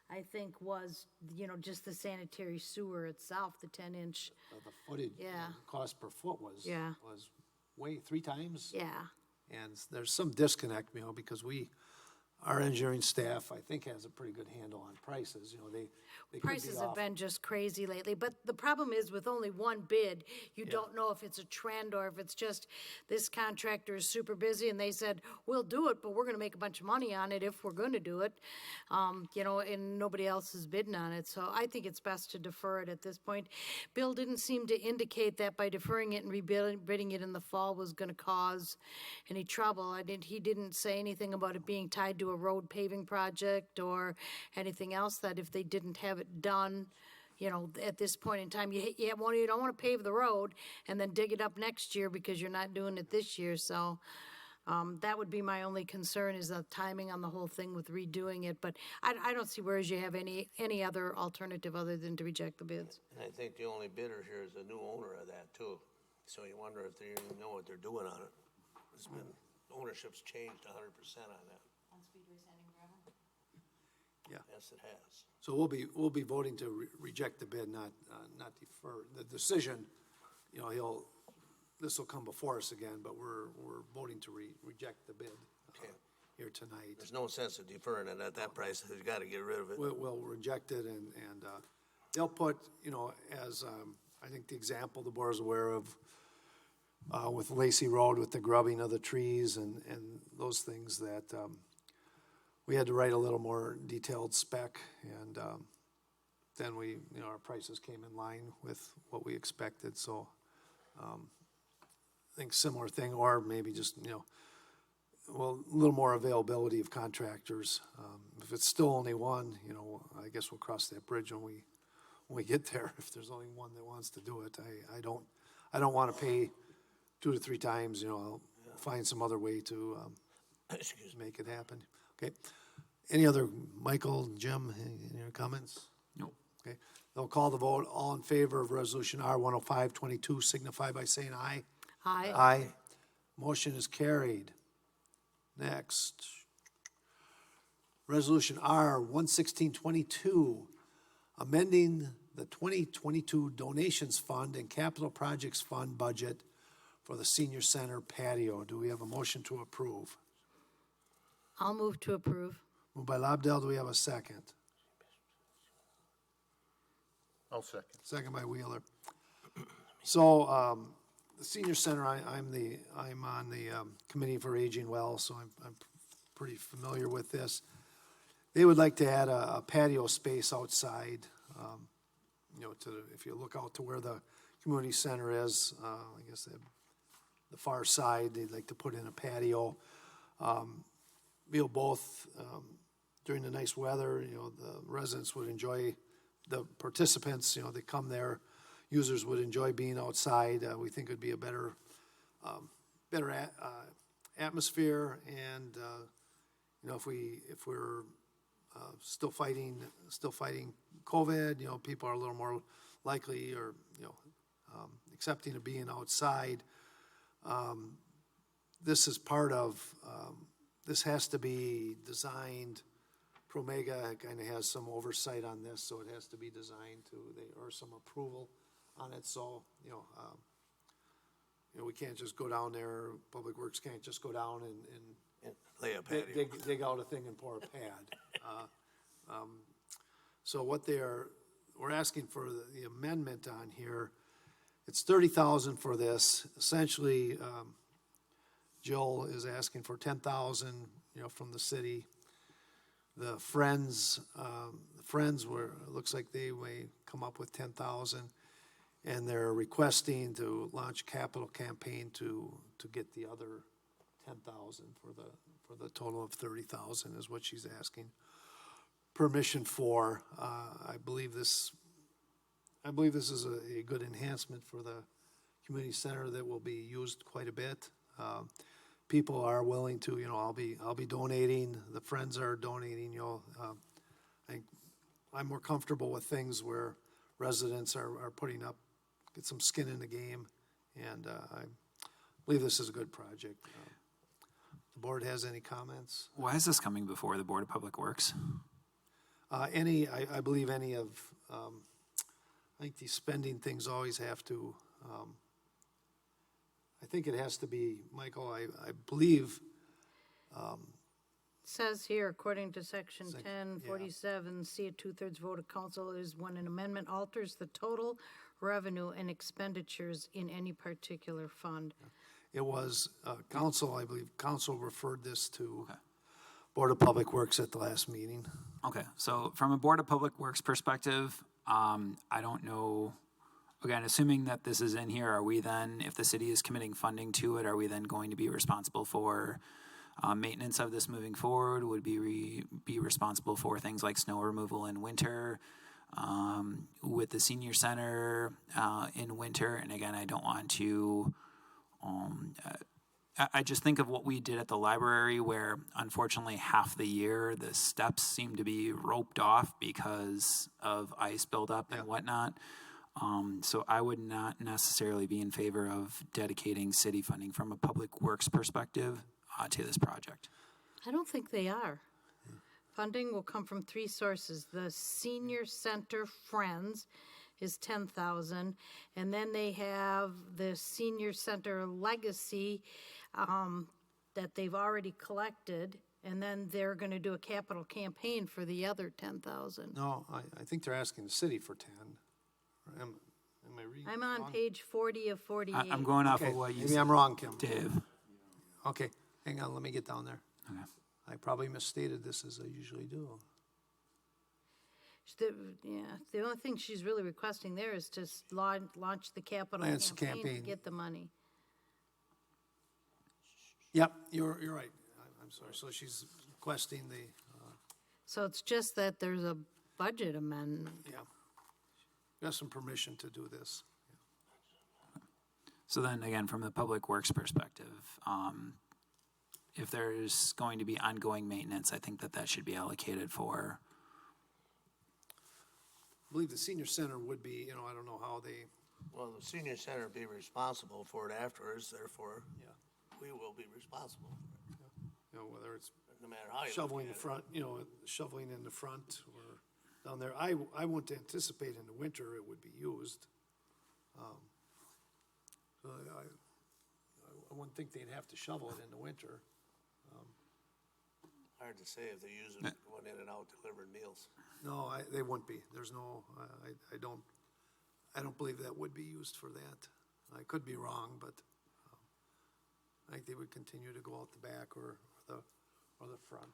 I think, was, just the sanitary sewer itself, the 10-inch, the footage, Yeah. cost per foot was Yeah. way 3 times. yeah. And there's some disconnect, because our engineering staff, I think, has a pretty good handle on prices, you know, they could be Prices have off. been just crazy lately, but the problem is with only one bid, you don't know if it's a trend or if it's just this contractor is super busy and they said, we'll do it, but we're gonna make a bunch of money on it if we're gonna do it. You know, and nobody else is bidding on it, so I think it's best to defer it at this point. Bill didn't seem to indicate that by deferring it and rebidding it in the fall was gonna cause any trouble. He didn't say anything about it being tied to a road paving project or anything else, that if they didn't have it done, you know, at this point in time, you don't want to pave the road and then dig it up next year because you're not doing it this year, so that would be my only concern, is the timing on the whole thing with redoing it, but I don't see whereas you have any other alternative other than to reject the bids. And I think the only bidder here is the new owner of that too. So you wonder if they even know what they're doing on it. It's been, ownership's changed 100% on that. Yeah. Yes, it has. So we'll be voting to reject the bid, not defer. The decision, you know, this will come before us again, but we're voting to reject the bid Okay. here tonight. There's no sense of deferring it at that price. You gotta get rid of it. We'll reject it, and they'll put, you know, as, I think the example the board is aware of, with Lacey Road, with the grubbing of the trees and those things, that, we had to write a little more detailed spec, and, then our prices came in line with what we expected, so, I think similar thing, or maybe just, well, a little more availability of contractors. If it's still only one, I guess we'll cross that bridge when we get there. If there's only one that wants to do it, I don't want to pay 2 to 3 times. I'll find some other way to Excuse me. make it happen. Okay. Any other, Michael, Jim, any other comments? No. Okay. They'll call the vote. All in favor of Resolution R-10522 signify by saying aye. Aye. Aye. Motion is carried. Next. Resolution R-11622, amending the 2022 Donations Fund and Capital Projects Fund budget for the Senior Center patio. Do we have a motion to approve? I'll move to approve. Moved by Lobdell. Do we have a second? I'll second. Second by Wheeler. So, the Senior Center, I'm on the Committee for Aging Well, so I'm pretty familiar with this. They would like to add a patio space outside, if you look out to where the community center is, I guess the far side, they'd like to put in a patio. Both, during the nice weather, the residents would enjoy, the participants, they come there, users would enjoy being outside. We think it'd be a better atmosphere, and, if we're still fighting COVID, people are a little more likely or, accepting of being outside. This is part of, this has to be designed, Promega kind of has some oversight on this, so it has to be designed or some approval on it, so, we can't just go down there, Public Works can't just go down and Lay a patio. dig out a thing and pour a pad. So what we're asking for the amendment on here, it's $30,000 for this. Essentially, Jill is asking for $10,000, from the city. The Friends were, it looks like they may come up with $10,000, and they're requesting to launch a capital campaign to get the other $10,000 for the total of $30,000 is what she's asking permission for. I believe this is a good enhancement for the community center that will be used quite a bit. People are willing to, I'll be donating, the Friends are donating, I'm more comfortable with things where residents are putting up, get some skin in the game, and I believe this is a good project. The board has any comments? Why is this coming before the Board of Public Works? I believe any of, I think these spending things always have to, I think it has to be, Michael, I believe, Says here, according to section 1047, C, a 2/3 vote of council is when an amendment alters the total revenue and expenditures in any particular fund. It was, council, I believe, council referred this to Board of Public Works at the last meeting. Okay, so from a Board of Public Works perspective, I don't know, again, assuming that this is in here, are we then, if the city is committing funding to it, are we then going to be responsible for maintenance of this moving forward? Would be responsible for things like snow removal in winter, with the senior center in winter? And again, I don't want to, I just think of what we did at the library where unfortunately half the year the steps seem to be roped off because of ice buildup and whatnot. So I would not necessarily be in favor of dedicating city funding from a public works perspective to this project. I don't think they are. Funding will come from three sources. The Senior Center Friends is 10,000, and then they have the Senior Center Legacy that they've already collected, and then they're going to do a capital campaign for the other 10,000. No, I think they're asking the city for 10. Am I reading? I'm on wrong? page 40 of 48. I'm going off Okay, of what you maybe said, I'm wrong, Kim. Dave. Okay, hang on, let me get down there. Okay. I probably misstated this as I usually do. The only thing she's really requesting there is to launch the capital Launch the campaign to campaign. get the money. Yep, you're right. I'm sorry. So she's requesting the, So it's just that there's a budget amendment. got some permission to do this. So then again, from the public works perspective, if there's going to be ongoing maintenance, I think that should be allocated for. I believe the senior center would be, I don't know how they, Well, the senior center be responsible for it afterwards, therefore, we will be responsible for it, whether it's no matter how you look shoveling at the it. front, shoveling in the front or down there. I wouldn't anticipate in the winter it would be used. So I wouldn't think they'd have to shovel it in the winter. Hard to say if they use it going in and out delivering meals. No, they wouldn't be. There's no, I don't believe that would be used for that. I could be wrong, but I think they would continue to go out the back or the front.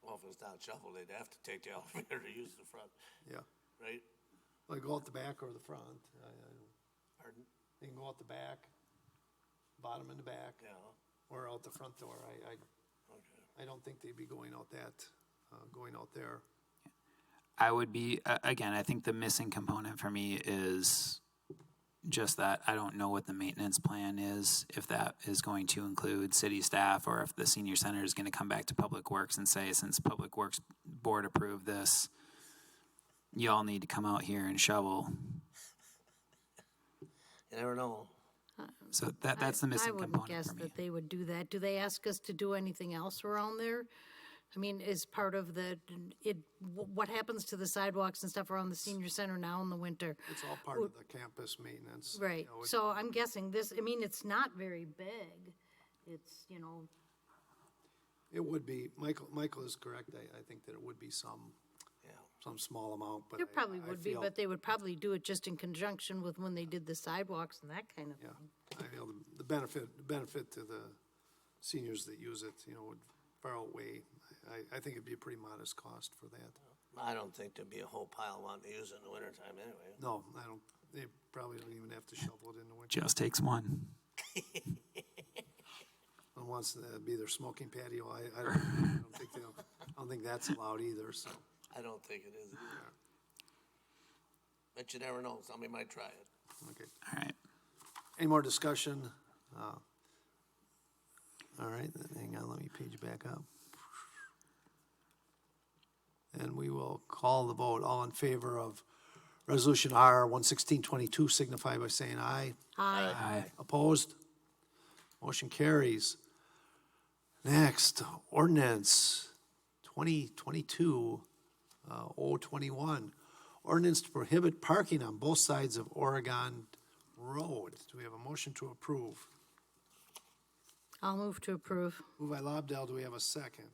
Well, if it's not shoveled, they'd have to take the elevator to use the front, Yeah, right? like go out the back or the front. Pardon? They can go out the back, bottom and the back, Yeah, or out the front door. okay. I don't think they'd be going out there. I would be, again, I think the missing component for me is just that I don't know what the maintenance plan is, if that is going to include city staff or if the senior center is going to come back to Public Works and say, since Public Works Board approved this, y'all need to come out here and shovel. You never know. So that's the missing I wouldn't component guess for me. that they would do that. Do they ask us to do anything else around there? I mean, is part of what happens to the sidewalks and stuff around the senior center now in the winter? It's all part of the campus maintenance. Right, so I'm guessing it's not very big. It's, It would be, Michael is correct. I think that it would be some small amount, but there probably I would be, feel- but they would probably do it just in conjunction with when they did the sidewalks and that kind of Yeah, thing. I feel the benefit to the seniors that use it, would far outweigh. I think it'd be a pretty modest cost for that. I don't think there'd be a whole pile wanting to use it in the wintertime anyway. No, I don't, they probably don't even have to shovel it in the winter. Just takes one. And wants to be their smoking patio, I don't think that's allowed either, so. I don't think it is either. But you never know, somebody might try it. Okay. All right. Any more discussion? All right, then hang on, let me page back up. And we will call the vote. All in favor of Resolution R 11622 signify by saying aye. Aye. Opposed? Motion carries. Next, ordinance 2022-021. Ordinance to prohibit parking on both sides of Oregon Road. Do we have a motion to approve? I'll move to approve. Moved by Lobdell, do we have a second?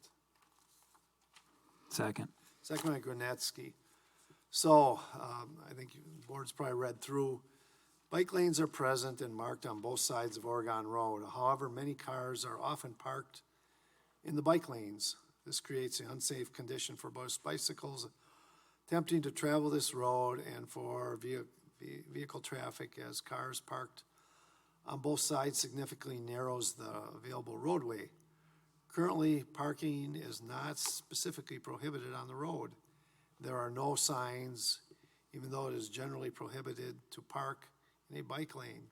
Second. Second by Gronetsky. So, I think the board's probably read through. Bike lanes are present and marked on both sides of Oregon Road. However, many cars are often parked in the bike lanes. This creates an unsafe condition for both bicycles attempting to travel this road and for vehicle traffic, as cars parked on both sides significantly narrows the available roadway. Currently, parking is not specifically prohibited on the road. There are no signs, even though it is generally prohibited to park in a bike lane.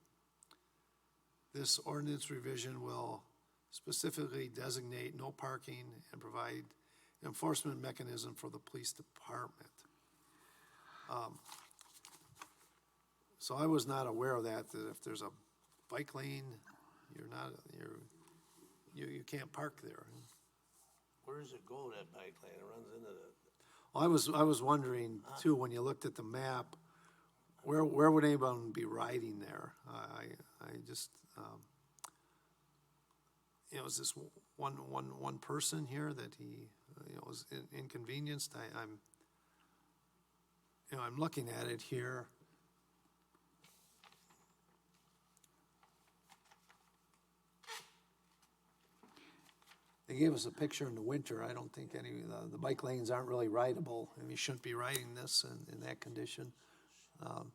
This ordinance revision will specifically designate no parking and provide an enforcement mechanism for the police department. So I was not aware of that if there's a bike lane, you can't park there. Where does it go, that bike lane? It runs into the, Well, I was wondering too, when you looked at the map, where would anyone be riding there? I just, is this one person here that he, was inconvenienced? I'm looking at it here. They gave us a picture in the winter. I don't think the bike lanes aren't really rideable, and you shouldn't be riding this in that condition. well,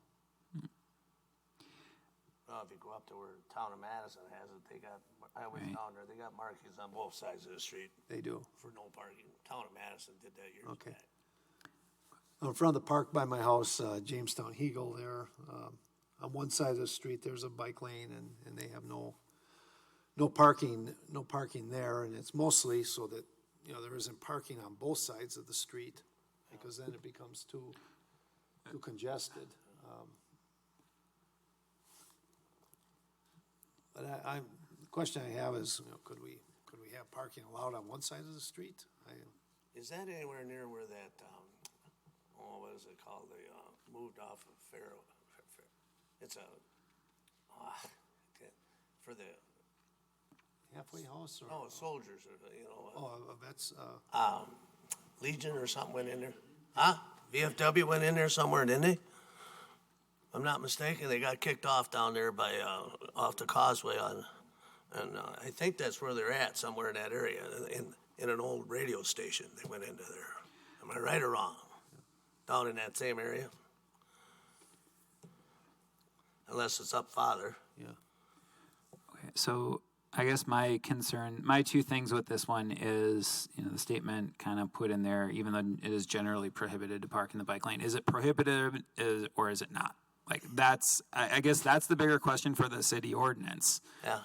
if you go up to where town of Madison has it, they got, I went down there, they got markings on both sides of the street They do. for no parking. Town of Madison did that years Okay. back. In front of the park by my house, Jamestown Heagle there, on one side of the street, there's a bike lane, and they have no parking there, and it's mostly so that, there isn't parking on both sides of the street, because then it becomes too congested. But the question I have is, could we have parking allowed on one side of the street? Is that anywhere near where that, what is it called, they, moved off of Fair, it's for the, Halfway house or? no, soldiers, or, That's, Legion or something went in there. Huh? VFW went in there somewhere, didn't they? If I'm not mistaken, they got kicked off down there by, off the causeway and I think that's where they're at, somewhere in that area, in an old radio station. They went into there. Am I right or wrong? Down in that same area? Unless it's up farther. yeah. Okay, so I guess my two things with this one is, the statement kind of put in there, even though it is generally prohibited to park in the bike lane. Is it prohibited or is it not? Like I guess that's the bigger question for the city ordinance. Yeah.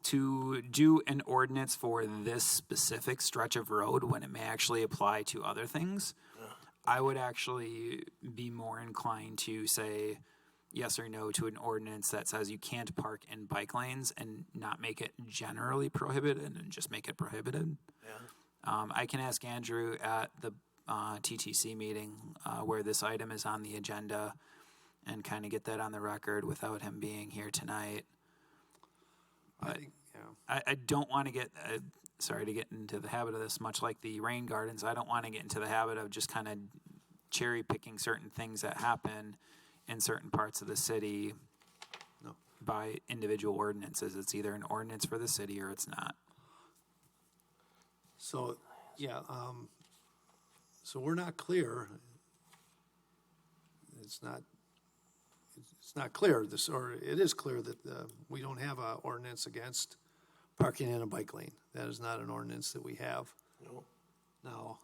To do an ordinance for this specific stretch of road when it may actually apply to other things, I would actually be more inclined to say yes or no to an ordinance that says you can't park in bike lanes and not make it generally prohibited and just make it prohibited. Yeah. I can ask Andrew at the TTC meeting where this item is on the agenda and kind of get that on the record without him being here tonight. I think, yeah. I don't want to get, sorry to get into the habit of this, much like the rain gardens, I don't want to get into the habit of just kind of cherry picking certain things that happen in certain parts of the city No. by individual ordinances. It's either an ordinance for the city or it's not. So, yeah, so we're not clear. It's not clear, or it is clear that we don't have an ordinance against parking in a bike lane. That is not an ordinance that we have. No. Now,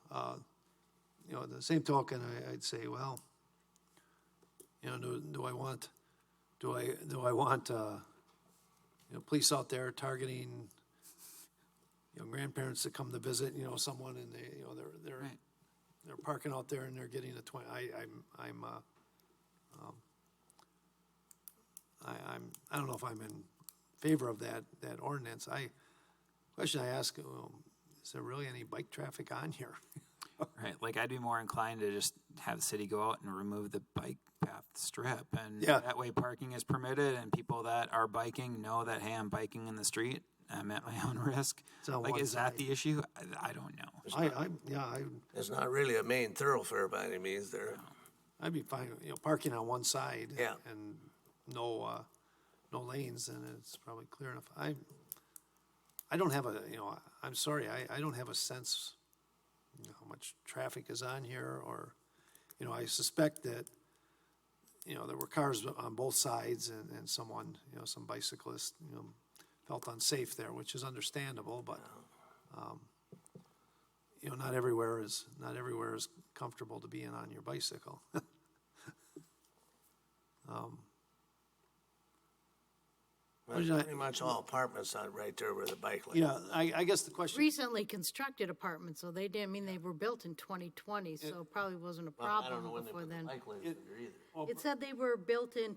the same token, I'd say, well, do I want police out there targeting grandparents that come to visit someone, and they're Right. they're parking out there and they're getting a 20. I don't know if I'm in favor of that ordinance. Question I ask, is there really any bike traffic on here? Right, like I'd be more inclined to just have the city go out and remove the bike path strip, and Yeah. that way parking is permitted, and people that are biking know that, hey, I'm biking in the street, I'm at my own risk. It's on Like, one is that side. the issue? I don't know. It's not really a main thoroughfare by any means there. I'd be fine, parking on one side. Yeah. And no lanes, and it's probably clear enough. I don't have I'm sorry, I don't have a sense, how much traffic is on here, or, I suspect that, there were cars on both sides, and someone, some bicyclist, felt unsafe there, which is understandable, but, not everywhere is comfortable to be on your bicycle. Well, pretty much all apartments on right there where the bike lane. Yeah, I guess the question, Recently constructed apartments, so they didn't mean they were built in 2020, so it probably wasn't a Well, I don't problem know when they before put the then. bike lanes in there either. It said they were built in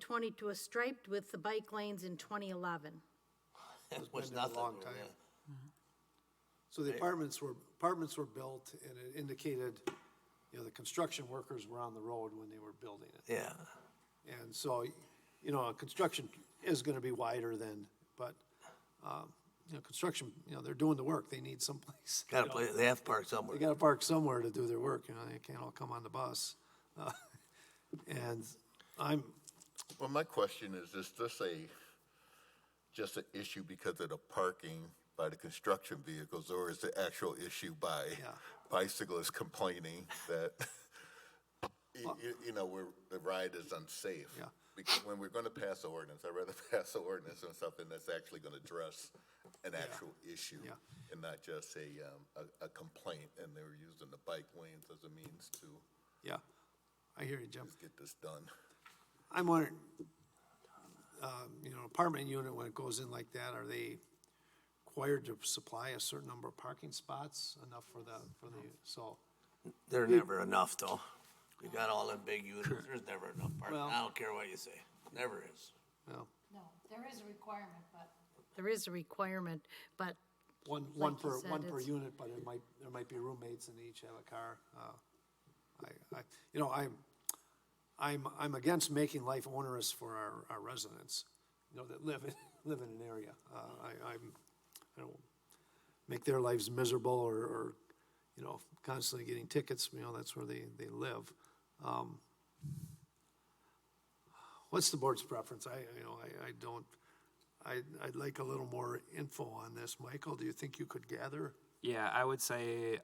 striped with the bike lanes in 2011. It was been there a nothing. long over time. there. so the apartments were built, and it indicated, the construction workers were on the road when they were building it. Yeah. And so, construction is gonna be wider than, but, construction, they're doing the work, they need someplace. Gotta play, they have to park somewhere. They gotta park somewhere to do their work, they can't all come on the bus. And Well, my question is just an issue because of the parking by the construction vehicles, or is the actual issue by Yeah. bicyclists complaining that, the ride is unsafe? Yeah. Because when we're gonna pass an ordinance, I'd rather pass an ordinance on something that's actually gonna address an actual issue. Yeah. And not just a complaint, and they're using the bike lanes as a means to yeah, I hear you, Jim. get this done. I'm wondering, apartment unit, when it goes in like that, are they required to supply a certain number of parking spots, enough so, They're never enough though. You got all them big units, there's never enough parking. Well- I don't care what you say, never is. well, No, there is a requirement, but. There is a requirement, but one Like you per, said, one per it's- unit, but there might be roommates and they each have a car. I'm against making life onerous for our residents, that live in an area. I don't make their lives miserable or constantly getting tickets, that's where they live. What's the board's preference? I'd like a little more info on this. Michael, do you think you could gather? Yeah, I would say,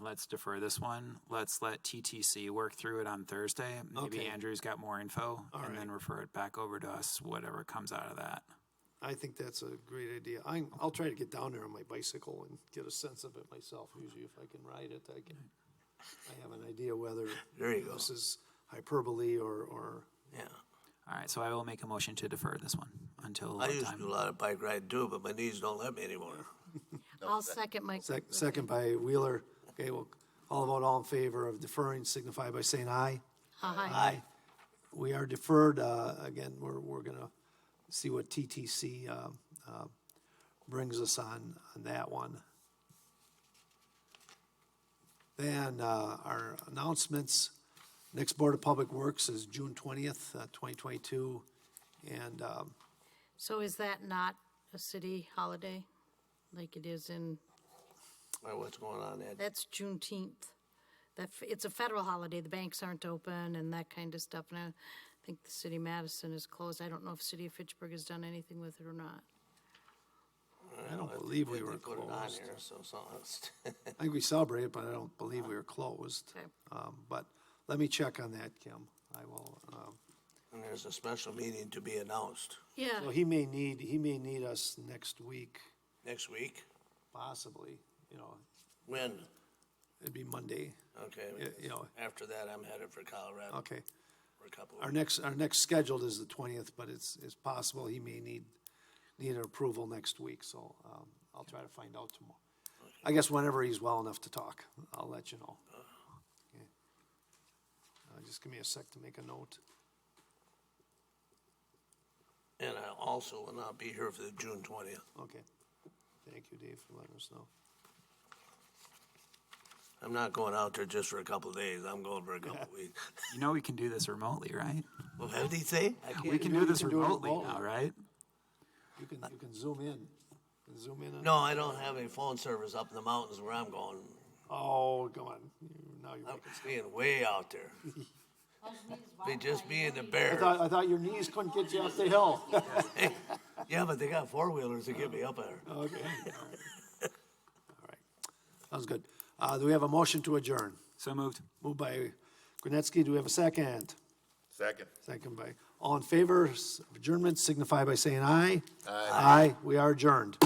let's defer this one. Let's let TTC work through it on Thursday. Maybe Okay. Andrew's got more info, All and then right. refer it back over to us, whatever comes out of that. I think that's a great idea. I'll try to get down there on my bicycle and get a sense of it myself. Usually if I can ride it, I have an idea whether There you go. this is hyperbole or, Yeah. All right, so I will make a motion to defer this one until I what used to time? do a lot of bike riding too, but my knees don't let me anymore. I'll second Mike. second by Wheeler. Okay, well, all in favor of deferring signify by saying aye. Aye. We are deferred. Again, we're gonna see what TTC brings us on that one. Then our announcements. Next Board of Public Works is June 20th, 2022. And So is that not a city holiday like it is in, Or what's going on, Ed? that's Juneteenth? It's a federal holiday, the banks aren't open and that kind of stuff. And I think the city of Madison is closed. I don't know if city of Fitchburg has done anything with it or not. I don't believe we They were put it on closed. here, so something. I think we celebrated, but I don't believe we were closed. Okay. But let me check on that, Kim. I will. And there's a special meeting to be announced Yeah, So he may need us next week, next week. possibly. When? It'd be Monday. Okay. After that, I'm headed for Colorado Okay. for a couple Our of next scheduled is the 20th, but it's possible he may need an approval next week, so I'll try to find out tomorrow. I guess whenever he's well enough to talk, I'll let you know. Okay. Just give me a sec to make a note. And I also will not be here for the June 20th. Okay. Thank you, Dave, for letting us know. I'm not going out there just for a couple of days. I'm going for a couple of weeks. You know we can do this remotely, right? Well, what did he say? I We can't. can do this can do it remotely remotely. now, right? You can zoom in. You can zoom in on. No, I don't have any phone service up in the mountains where I'm going. Oh, come on. Now you're I'm making. being way out there. Be just being the I bear. thought your knees couldn't get you up the hill. Yeah, but they got four-wheelers to get me up there. Okay. All right. Sounds good. Do we have a motion to adjourn? So moved. Moved by Gronetsky. Do we have a second? Second. Second by, all in favor of adjournment signify by saying aye. Aye. Aye. We are adjourned.